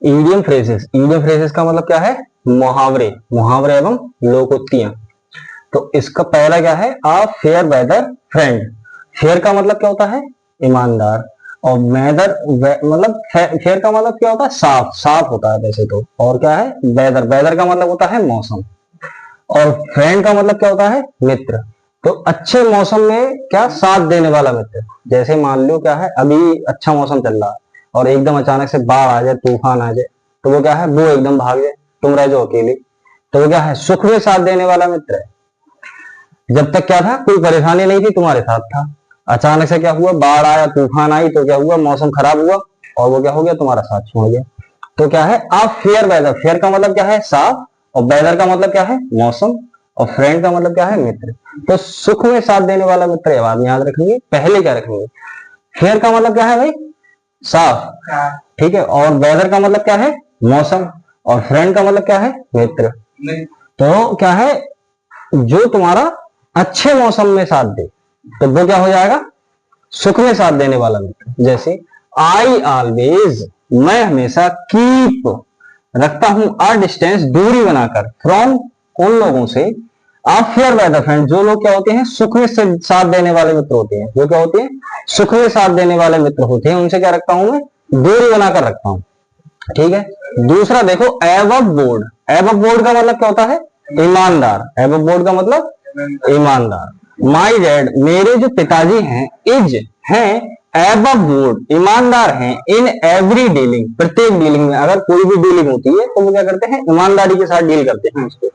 Idiom phrases का मतलब क्या है? मुहावरे, मुहावरे एवं लोकोक्तियां। तो इसका पहला क्या है? आ फेयर वेदर फ्रेंड। फेयर का मतलब क्या होता है? ईमानदार। और वेदर मतलब फेयर का मतलब क्या होता है? साफ, साफ होता है वैसे तो। और क्या है? वेदर, वेदर का मतलब होता है मौसम। और फ्रेंड का मतलब क्या होता है? मित्र। तो अच्छे मौसम में क्या? साथ देने वाला मित्र। जैसे मान लो क्या है, अभी अच्छा मौसम चल रहा है और एकदम अचानक से बाढ़ आ जाए, तूफान आ जाए, तो वो क्या है? वो एकदम भाग जाए, तुम रह जाओ अकेले, तो वो क्या है? सुख में साथ देने वाला मित्र है। जब तक क्या था? कोई परेशानी नहीं थी, तुम्हारे साथ था। अचानक से क्या हुआ? बाढ़ आया, तूफान आई, तो क्या हुआ? मौसम खराब हुआ और वो क्या हो गया? तुम्हारा साथ छोड़ गया। तो क्या है? आप फेयर वेदर, फेयर का मतलब क्या है? साफ। और वेदर का मतलब क्या है? मौसम। और फ्रेंड का मतलब क्या है? मित्र। तो सुख में साथ देने वाला मित्र है, बाद में याद रखेंगे। पहले क्या रखेंगे? फेयर का मतलब क्या है भाई? साफ, ठीक है। और वेदर का मतलब क्या है? मौसम। और फ्रेंड का मतलब क्या है? मित्र। तो क्या है? जो तुम्हारा अच्छे मौसम में साथ दे, तो वो क्या हो जाएगा? सुख में साथ देने वाला मित्र। जैसे आई ऑलवेज, मैं हमेशा, कीप, रखता हूं, अ डिस्टेंस, दूरी बनाकर, फ्रॉम, उन लोगों से, आ फेयर वेदर फ्रेंड, जो लोग क्या होते हैं? सुख में साथ देने वाले मित्र होते हैं। जो क्या होते हैं? सुख में साथ देने वाले मित्र होते हैं, उनसे क्या रखता हूं मैं? दूरी बनाकर रखता हूं, ठीक है। दूसरा देखो, एबव बोर्ड। एबव बोर्ड का मतलब क्या होता है? ईमानदार। एबव बोर्ड का मतलब ईमानदार। माई डैड, मेरे जो पिताजी हैं, इज, हैं, एबव बोर्ड, ईमानदार हैं, इन एवरी डीलिंग, प्रत्येक डीलिंग में। अगर कोई भी डीलिंग होती है तो वो क्या करते हैं? ईमानदारी के साथ डील करते हैं उसको,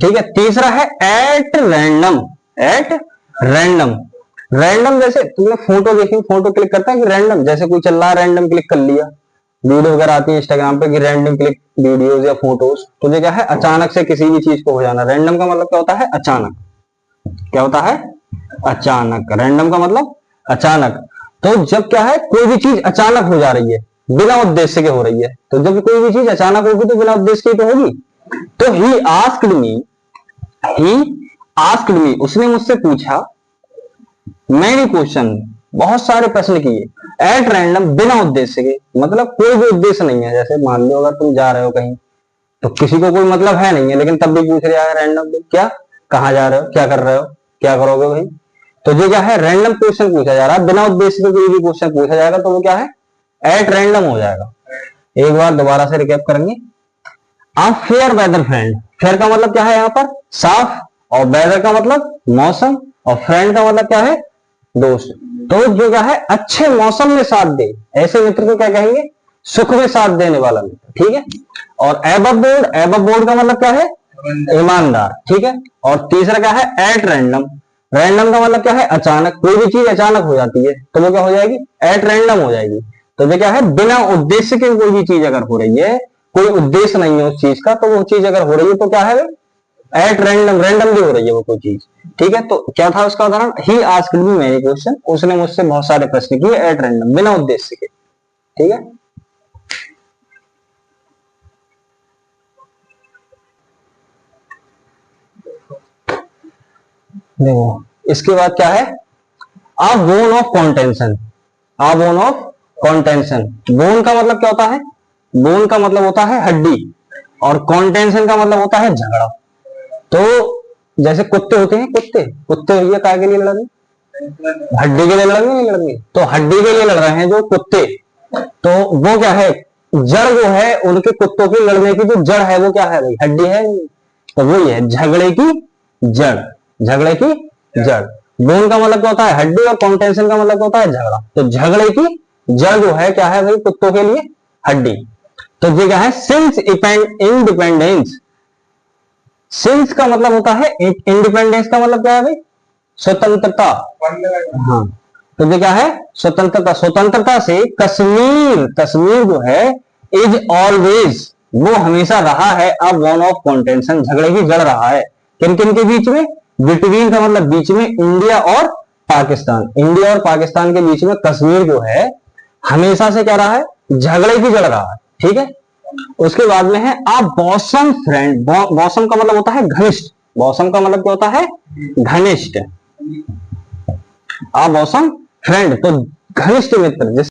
ठीक है। तीसरा है at random. At random, random जैसे तुमने फोटो देखी, फोटो क्लिक करता है कि रैंडम, जैसे कोई चल रहा है रैंडम क्लिक कर लिया। वीडियो वगैरह आती है इंस्टाग्राम पे कि रैंडम क्लिक वीडियोस या फोटोज, तो ये क्या है? अचानक से किसी भी चीज को हो जाना। रैंडम का मतलब क्या होता है? अचानक। क्या होता है? अचानक। रैंडम का मतलब अचानक। तो जब क्या है? कोई भी चीज अचानक हो जा रही है, बिना उद्देश्य के हो रही है, तो जब कोई भी चीज अचानक होगी तो बिना उद्देश्य की तो होगी। तो he asked me, he asked me, उसने मुझसे पूछा, मैनी क्वेश्चन, बहुत सारे प्रश्न किए, एट रैंडम, बिना उद्देश्य के, मतलब कोई भी उद्देश्य नहीं है। जैसे मान लो अगर तुम जा रहे हो कहीं, तो किसी को कोई मतलब है नहीं है, लेकिन तब भी पूछ रहा है रैंडम, क्या, कहाँ जा रहे हो, क्या कर रहे हो, क्या करोगे भाई। तो ये क्या है? रैंडम क्वेश्चन पूछा जा रहा है, बिना उद्देश्य के कोई भी क्वेश्चन पूछा जाएगा तो वो क्या है? एट रैंडम हो जाएगा। एक बार दोबारा से रिकैप करेंगे। आप फेयर वेदर फ्रेंड, फेयर का मतलब क्या है यहाँ पर? साफ। और वेदर का मतलब मौसम। और फ्रेंड का मतलब क्या है? दोस्त। तो जो क्या है? अच्छे मौसम में साथ दे, ऐसे मित्र को क्या कहेंगे? सुख में साथ देने वाला मित्र, ठीक है। और एबव बोर्ड, एबव बोर्ड का मतलब क्या है? ईमानदार, ठीक है। और तीसरा क्या है? एट रैंडम, रैंडम का मतलब क्या है? अचानक। कोई भी चीज अचानक हो जाती है तो वो क्या हो जाएगी? एट रैंडम हो जाएगी। तो ये क्या है? बिना उद्देश्य के कोई भी चीज अगर हो रही है, कोई उद्देश्य नहीं है उस चीज का, तो वो चीज अगर हो रही है तो क्या है? एट रैंडम, रैंडमली हो रही है वो कोई चीज, ठीक है। तो क्या था उसका उदाहरण? He asked me many question, उसने मुझसे बहुत सारे प्रश्न किए, एट रैंडम, बिना उद्देश्य के, ठीक है। देखो इसके बाद क्या है? A bone of contention. A bone of contention, bone का मतलब क्या होता है? बोन का मतलब होता है हड्डी, और कॉन्टेंशन का मतलब होता है झगड़ा। तो जैसे कुत्ते होते हैं, कुत्ते, कुत्ते भैया काय के लिए लड़ रहे? हड्डी के लिए लड़ रहे, नहीं लड़ रहे? तो हड्डी के लिए लड़ रहे हैं जो कुत्ते, तो वो क्या है? जड़ जो है उनके, कुत्तों की लड़ने की जो जड़ है वो क्या है भाई? हड्डी है। तो वही है झगड़े की जड़, झगड़े की जड़। बोन का मतलब क्या होता है? हड्डी। और कॉन्टेंशन का मतलब क्या होता है? झगड़ा। तो झगड़े की जड़ जो है क्या है भाई? कुत्तों के लिए हड्डी। तो ये क्या है? सिंस इंडिपेंडेंस, सिंस का मतलब होता है इंडिपेंडेंस, का मतलब क्या है भाई? स्वतंत्रता। हाँ, तो ये क्या है? स्वतंत्रता। स्वतंत्रता से कश्मीर, कश्मीर जो है, इज ऑलवेज, वो हमेशा रहा है, अब वन ऑफ कॉन्टेंशन, झगड़े की जड़ रहा है। किन किन के बीच में? बिटवीन का मतलब बीच में, इंडिया और पाकिस्तान, इंडिया और पाकिस्तान के बीच में कश्मीर जो है हमेशा से क्या रहा है? झगड़े की जड़ रहा है, ठीक है। उसके बाद में है आ बॉसम फ्रेंड। बॉसम का मतलब होता है घनिष्ठ, बॉसम का मतलब क्या होता है? घनिष्ठ। आ बॉसम फ्रेंड, तो घनिष्ठ मित्र।